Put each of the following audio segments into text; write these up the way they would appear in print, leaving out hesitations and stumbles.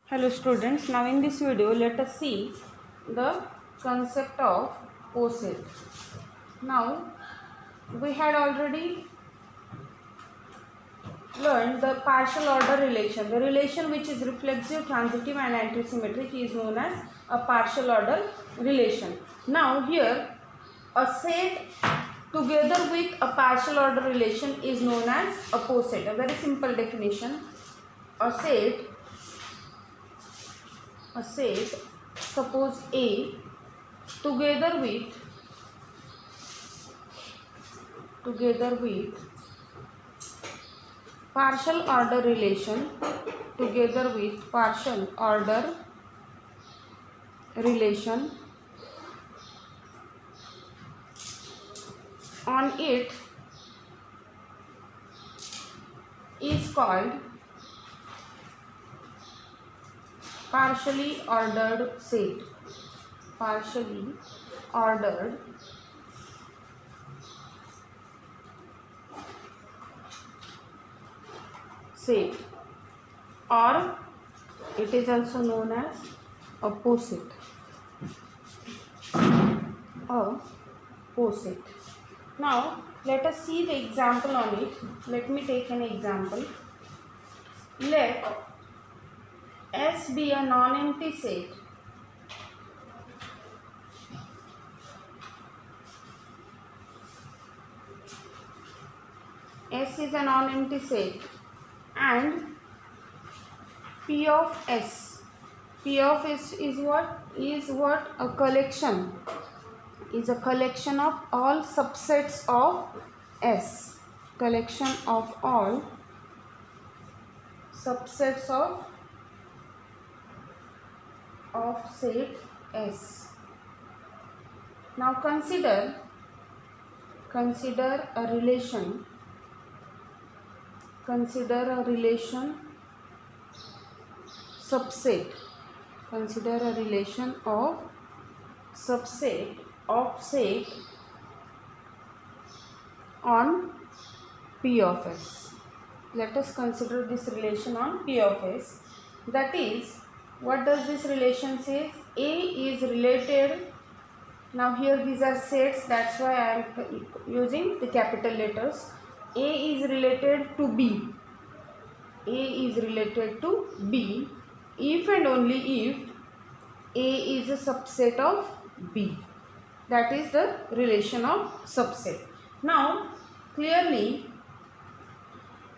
Hello students, now in this video let us see the concept of POSIT. Now we had already learned the partial order relation. The relation which is reflexive, transitive and antisymmetric is known as a partial order relation. Now here a set together with a partial order relation is known as a POSIT. A very simple definition. A set suppose A together with partial order relation on it is called partially ordered set. Or it is also known as a POSIT. Now let us see the example on it. Let me take an example. Let S be a non-empty set S is a non-empty set and P of S is what? A collection. Is a collection of all subsets of S. Collection of all subsets of set S. Now consider a relation. Subset. Consider a relation of subset of set on P of S. Let us consider this relation on P of S. That is, what does this relation say? A is related. Now here these are sets, that's why I am using the capital letters. A is related to B. If and only if A is a subset of B. That is the relation of subset. Now clearly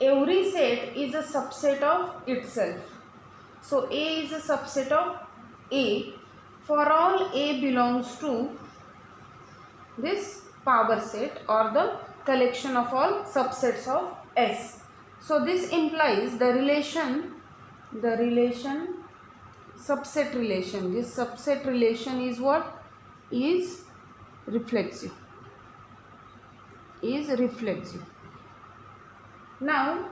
every set is a subset of itself. So A is a subset of A. For all A belongs to this power set or the collection of all subsets of S. So this implies the subset relation. This subset relation is what? Is reflexive. Now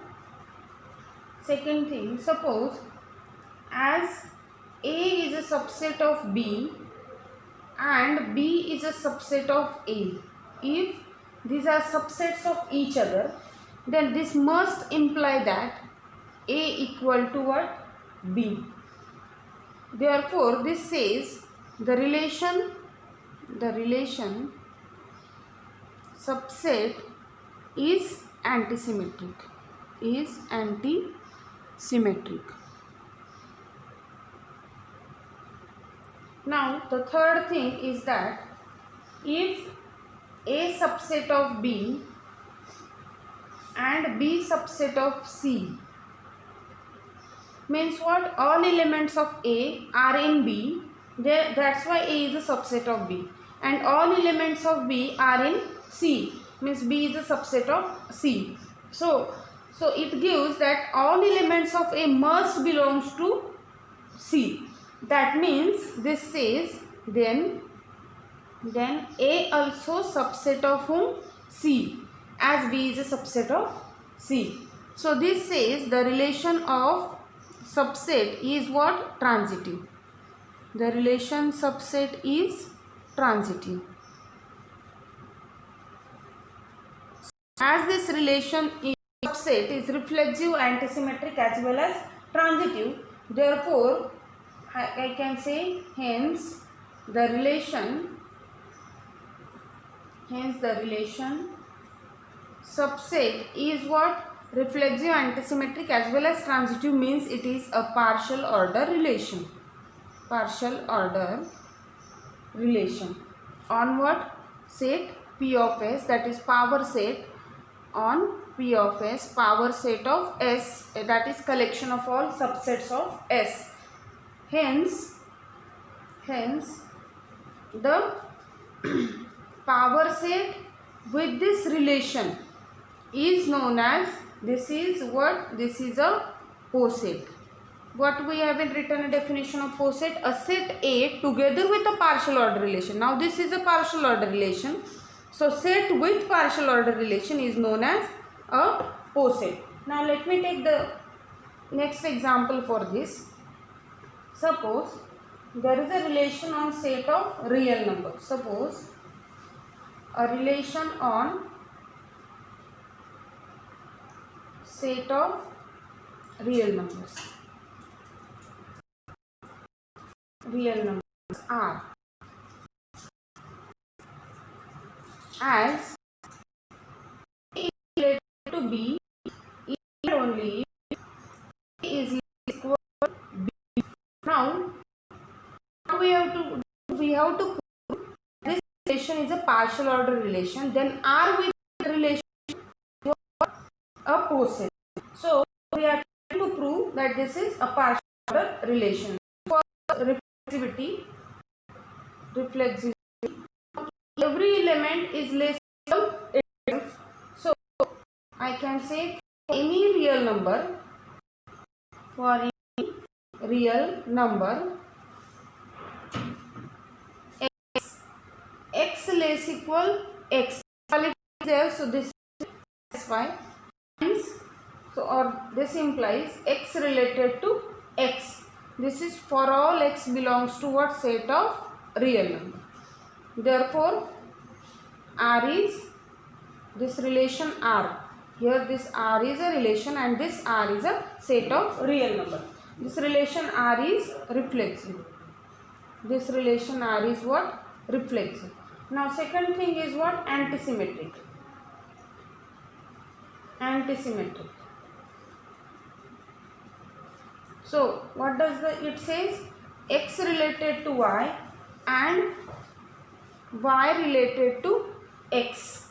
second thing, suppose as A is a subset of B and B is a subset of A. If these are subsets of each other, then this must imply that A equal to what? B. Therefore, this says the relation subset is antisymmetric. Now the third thing is that if A subset of B and B subset of C, means what? All elements of A are in B, that's why A is a subset of B, and all elements of B are in C, means B is a subset of C. So it gives that all elements of A must belongs to C. That means this says then A also subset of whom? C, as B is a subset of C. So this says the relation of subset is what? Transitive. The relation subset is transitive. As this relation is subset is reflexive, antisymmetric as well as transitive, Therefore, I can say hence the relation subset is what? Reflexive, antisymmetric as well as transitive, means it is a partial order relation. Partial order relation on what? Set P of S, that is power set on P of S, power set of S, that is collection of all subsets of S. Hence the power set with this relation is known as, this is what? This is a poset. What we have written a definition of poset? A set A together with a partial order relation. Now this is a partial order relation. So set with partial order relation is known as a poset. Now let me take the next example for this. Suppose there is a relation on set of real numbers. Suppose a relation on set of real numbers. Real numbers are as A is related to B if only A is equal to B. Now what we have to do? We have to prove this relation is a partial order relation. Then R with relation is a poset. So we are trying to prove that this is a partial order relation. For reflexivity, every element is less equal itself. So I can say any real number, for any real number x less equal x, there, so this is satisfied. Hence, so or this implies x related to x. This is for all x belongs to what? Set of real number. Therefore R is this relation R. Here this R is a relation and this R is a set of real number. This relation R is reflexive. This relation R is what? Reflexive. Now second thing is what? Antisymmetric. Antisymmetric. So what does it says? X related to Y and Y related to X.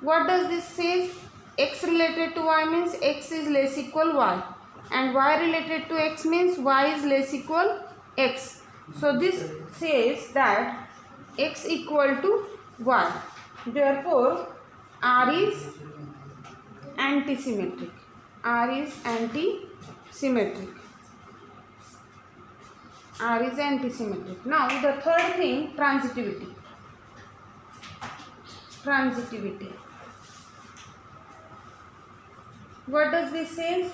What does this say? X related to Y means X is less equal Y, and Y related to X means Y is less equal X. So this says that X equal to Y. Therefore R is antisymmetric. R is antisymmetric. R is antisymmetric. Now the third thing, transitivity. Transitivity. What does this say?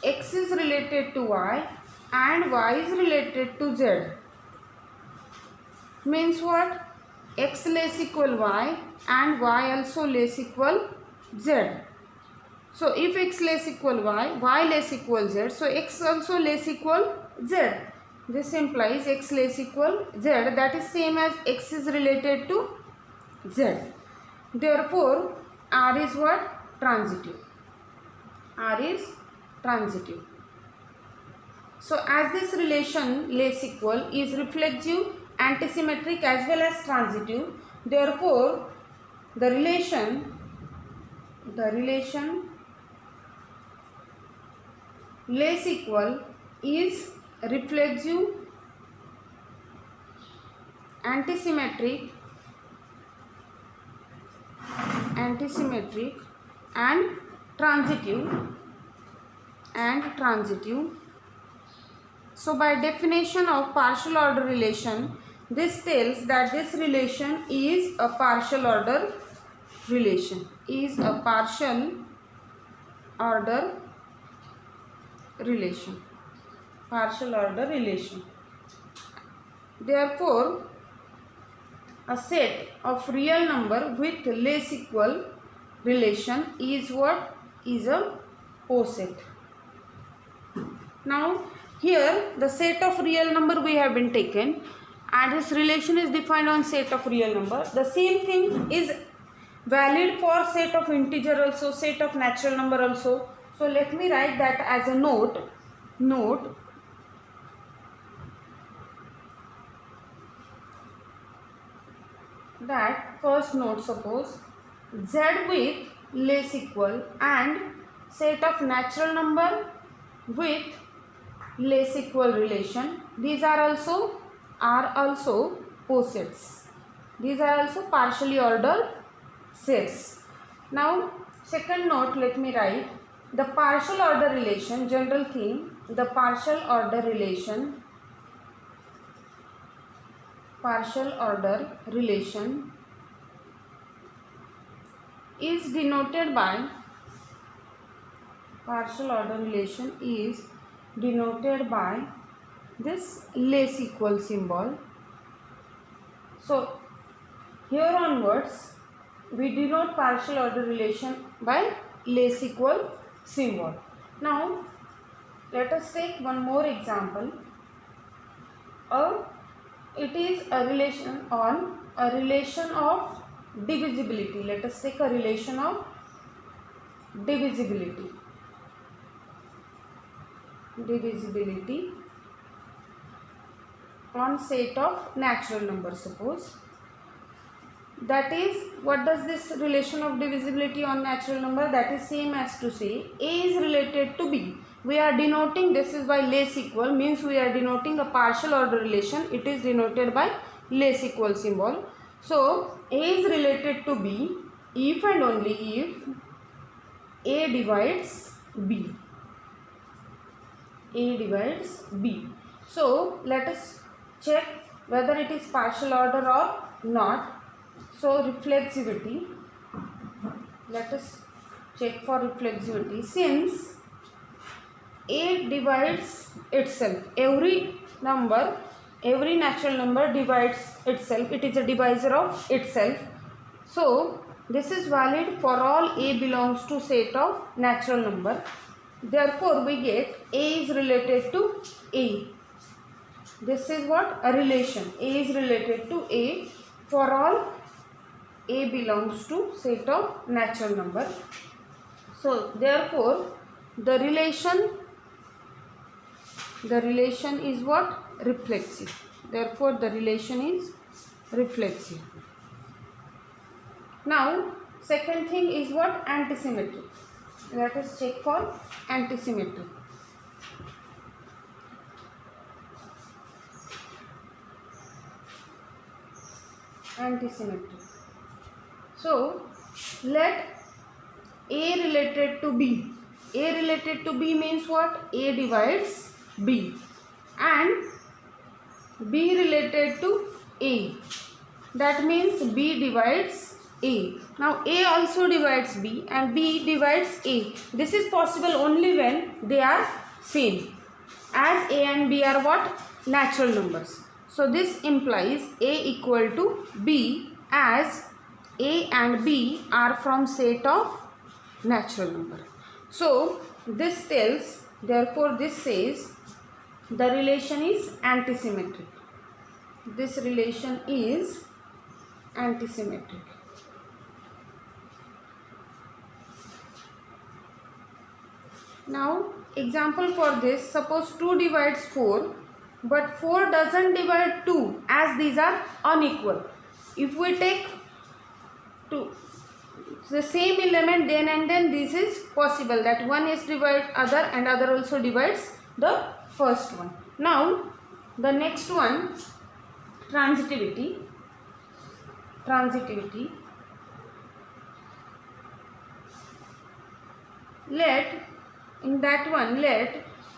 X is related to Y and Y is related to Z. Means what? X less equal Y and Y also less equal Z. So if X less equal Y, Y less equal Z, so X also less equal Z. This implies X less equal Z, that is same as X is related to Z. Therefore R is what? Transitive. R is transitive. So as this relation less equal is reflexive, antisymmetric as well as transitive, therefore the relation less equal is reflexive, antisymmetric and transitive. So by definition of partial order relation, this tells that this relation is a partial order relation. Partial order relation. Therefore a set of real number with less equal relation is what? Is a poset. Now Here the set of real number we have been taken and this relation is defined on set of real number. The same thing is valid for set of integer also, set of natural number also. So let me write that as a note. That first note, suppose z with less equal and set of natural number with less equal relation. These are also posets. These are also partially ordered sets. Now second note, let me write the partial order relation. General thing, the partial order relation is denoted by this less equal symbol. So here onwards we denote partial order relation by less equal symbol. Now let us take one more example. It is a relation of divisibility. Let us take a relation of divisibility on set of natural numbers. Suppose that is, what does this relation of divisibility on natural number? That is same as to say A is related to B. We are denoting this is by less equal, means we are denoting a partial order relation. It is denoted by less equal symbol. So A is related to B if and only if A divides B. So let us check whether it is partial order or not. So reflexivity, let us check for reflexivity. Since A divides itself, every natural number divides itself, it is a divisor of itself. So this is valid for all A belongs to set of natural number. Therefore we get A is related to A. This is what? A relation. A is related to A for all A belongs to set of natural number. So therefore the relation is what? Reflexive. Therefore the relation is reflexive. Now second thing is what? Antisymmetric. Let us check for antisymmetric. So let A related to B. A related to B means what? A divides B. And B related to A. That means B divides A. Now A also divides B and B divides A. This is possible only when they are same. As A and B are what? Natural numbers. So this implies A equal to B, as A and B are from set of natural number. So this tells, therefore this says the relation is antisymmetric. This relation is antisymmetric. Now example for this, suppose 2 divides 4 but 4 doesn't divide 2, as these are unequal. If we take the same element then and then, this is possible that one is divide other and other also divides the first one. Now the next one, transitivity. Let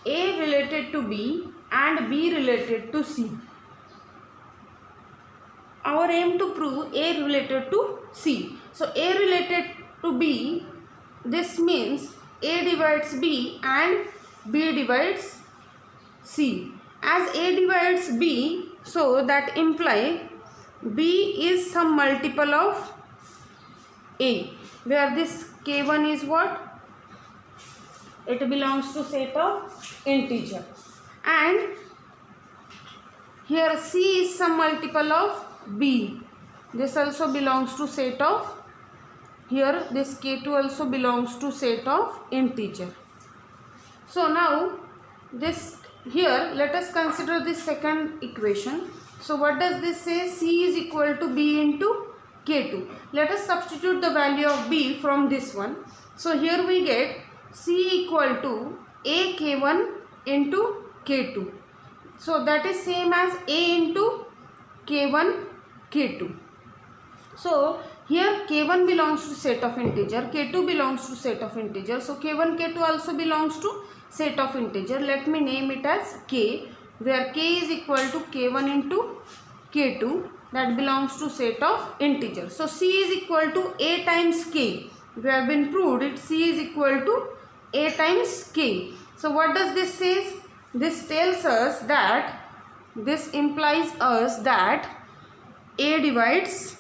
A related to B and B related to C. Our aim to prove A related to C. So A related to B, this means A divides B and B divides C. As A divides B, so that imply B is some multiple of A, where this K1 is what? It belongs to set of integer. and here C is some multiple of B. This also belongs to set of, here this K2 also belongs to set of integer. So now this, here let us consider this second equation. So what does this say? C is equal to B into K2. Let us substitute the value of B from this one. So here we get C equal to A K1 into K2. So that is same as A into K1 K2. So here K1 belongs to set of integer, K2 belongs to set of integer. So K1 K2 also belongs to set of integer. Let me name it as K, where K is equal to K1 into K2, that belongs to set of integer. So C is equal to A times K. We have been proved it. C is equal to A times K. So what does this say? This tells us that, this implies us that A divides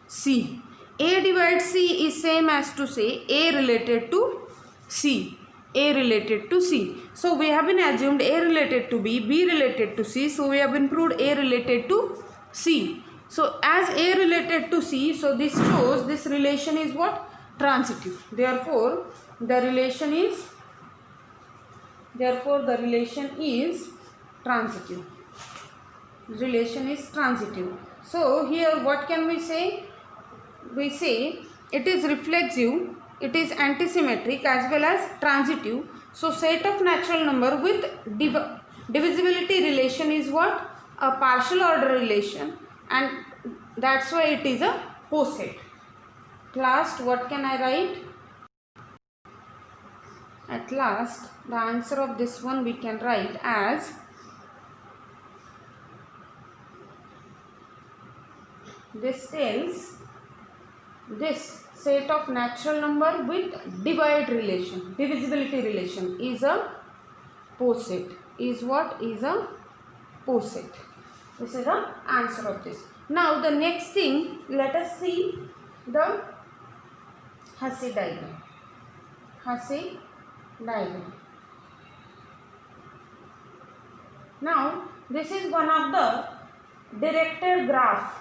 C. A divides C is same as to say A related to C. A related to C. So we have been assumed A related to B, B related to C. So we have been proved A related to C. So as A related to C, so this shows this relation is what? Transitive. Therefore the relation is transitive. Relation is transitive. So here what can we say? We say it is reflexive, it is antisymmetric as well as transitive. So set of natural number with divisibility relation is what? A partial order relation, and that's why it is a poset. Last, what can I write? At last, the answer of this one we can write as this tells this set of natural number with divisibility relation is a poset. Is what? Is a poset. This is the answer of this. Now the next thing, let us see the Hussey diagram. Hussey diagram. Now this is one of the directed graph.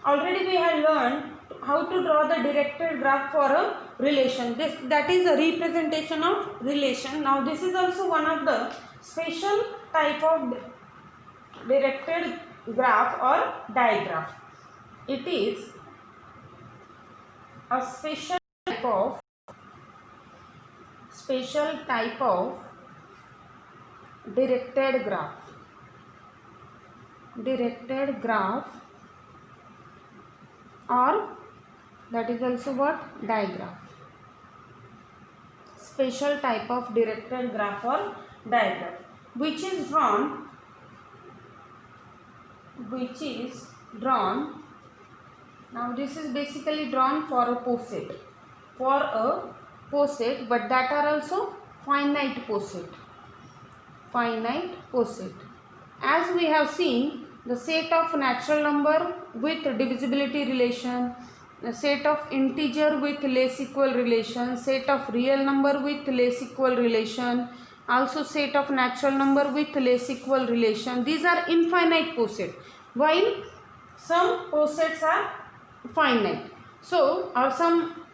Already we have learned how to draw the directed graph for a relation. That is a representation of relation. Now this is also one of the special type of directed graph or digraph. It is a special type of directed graph, or that is also what? Digraph. Special type of directed graph or digraph, which is drawn. Now this is basically drawn for a poset. But that are also finite poset. As we have seen, the set of natural number with divisibility relation, the set of integer with less equal relation, set of real number with less equal relation, also set of natural number with less equal relation. These are infinite poset, while some posets are finite. So some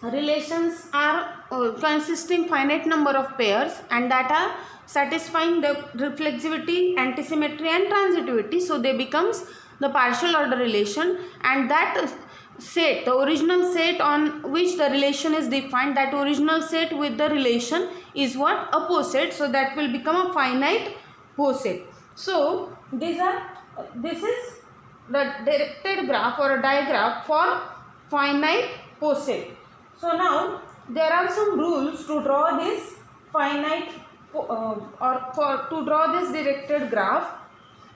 relations are consisting finite number of pairs, and that are satisfying the reflexivity, antisymmetry and transitivity. So they becomes the partial order relation, and that set, the original set on which the relation is defined, that original set with the relation is what? A poset. So that will become a finite poset. So this is the directed graph or a digraph for finite poset. So now there are some rules to draw this finite to draw this directed graph.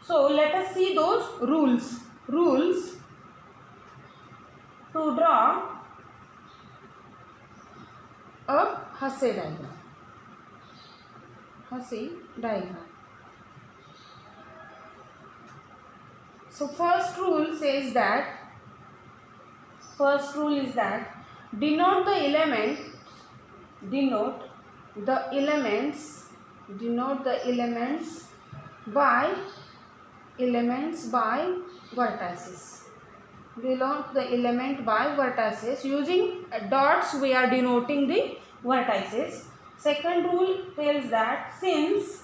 So let us see those rules. Rules to draw a Hussey diagram. So first rule is that denote the elements by elements by vertices. Denote the element by vertices. Using dots we are denoting the vertices. Second rule tells that since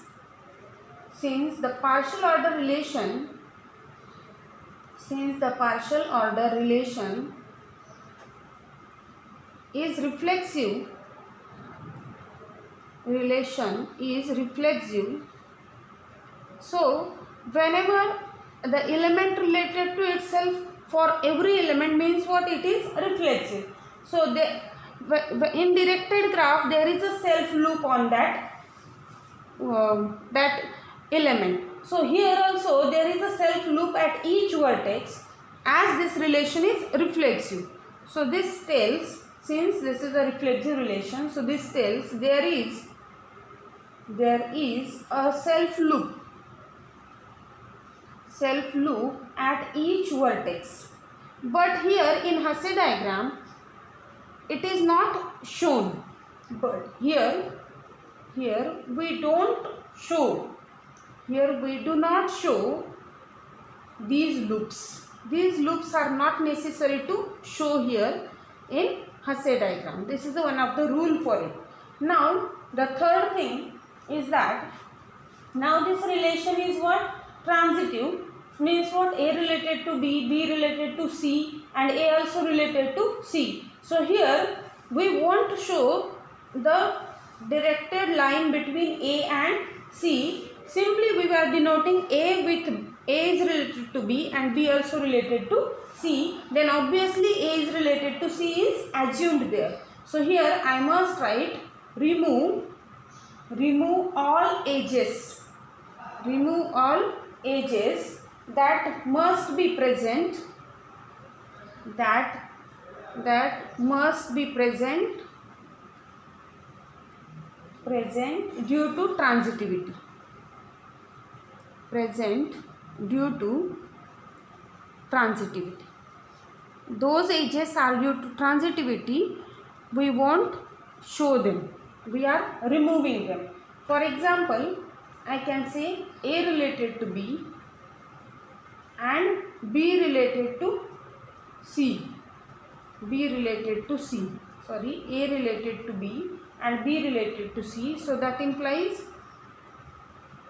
the partial order relation is reflexive, so whenever the element related to itself, for every element means what, it is reflexive. So in directed graph there is a self loop on that element. So here also there is a self loop at each vertex, as this relation is reflexive. So this tells, since this is a reflexive relation, so this tells there is a self loop at each vertex. But here in Hasse diagram it is not shown, but here we do not show these loops. These loops are not necessary to show here in Hasse diagram. This is one of the rule for it. Now the third thing is that now this relation is what? Transitive. Means what? A related to B, B related to C, and A also related to C. So here we want to show the directed line between A and C. Simply we are denoting A with A is related to B and B also related to C. Then obviously A is related to C is assumed there. So here I must write remove all edges. Remove all edges that must be present. That must be present due to transitivity. Those edges are due to transitivity. We won't show them. We are removing them. For example, I can say A related to B and B related to C. A related to B and B related to C. So that implies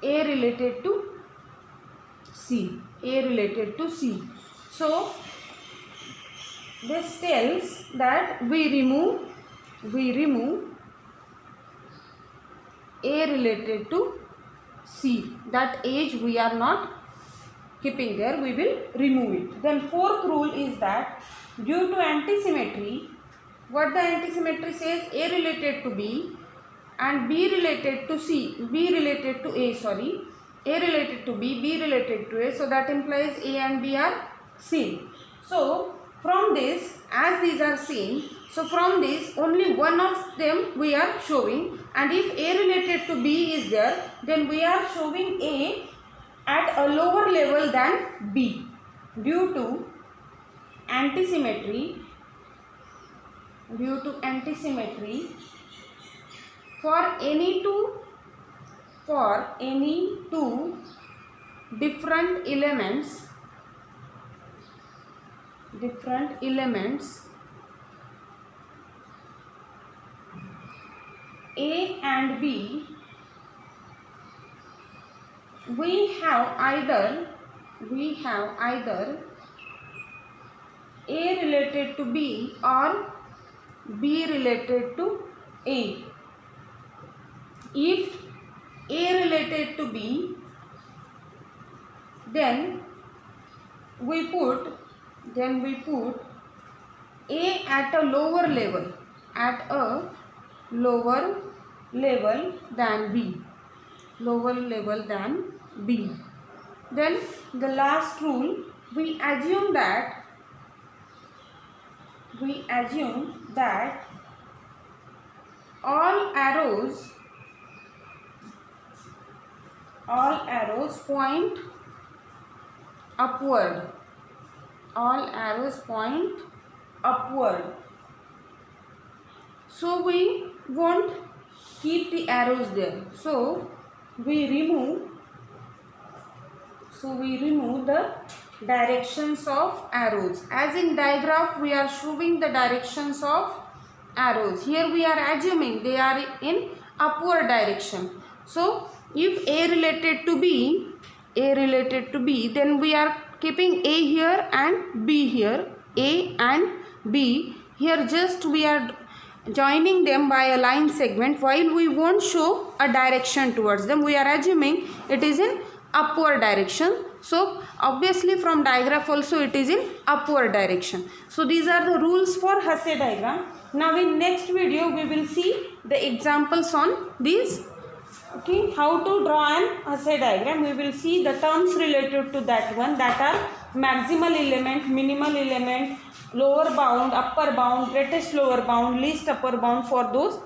A related to C. So this tells that we remove A related to C. That edge we are not keeping there, we will remove it. Then fourth rule is that due to antisymmetry, what the antisymmetry says, A related to B and B related to C, A related to B, B related to A, so that implies A and B are same. So from this, as these are same, so from this only one of them we are showing, and if A related to B is there, then we are showing A at a lower level than B due to antisymmetry. For any two different elements A and B, we have either A related to B or B related to A. If A related to B, then we put A at a lower level than B. Then the last rule, we assume that all arrows point upward. So we won't keep the arrows there. So we remove So we remove the directions of arrows. As in diagram we are showing the directions of arrows. Here we are assuming they are in upward direction. So if A related to B, then we are keeping A here and B here, A and B. Here just we are joining them by a line segment, while we won't show a direction towards them. We are assuming it is in upward direction. So obviously from digraph also it is in upward direction. So these are the rules for Hasse diagram. Now in next video we will see the examples on these. Okay, how to draw an Hasse diagram. We will see the terms related to that one, that are maximal element, minimal element, lower bound, upper bound, greatest lower bound, least upper bound. For those,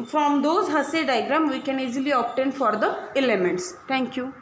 from those Hasse diagram we can easily obtain for the elements. Thank you.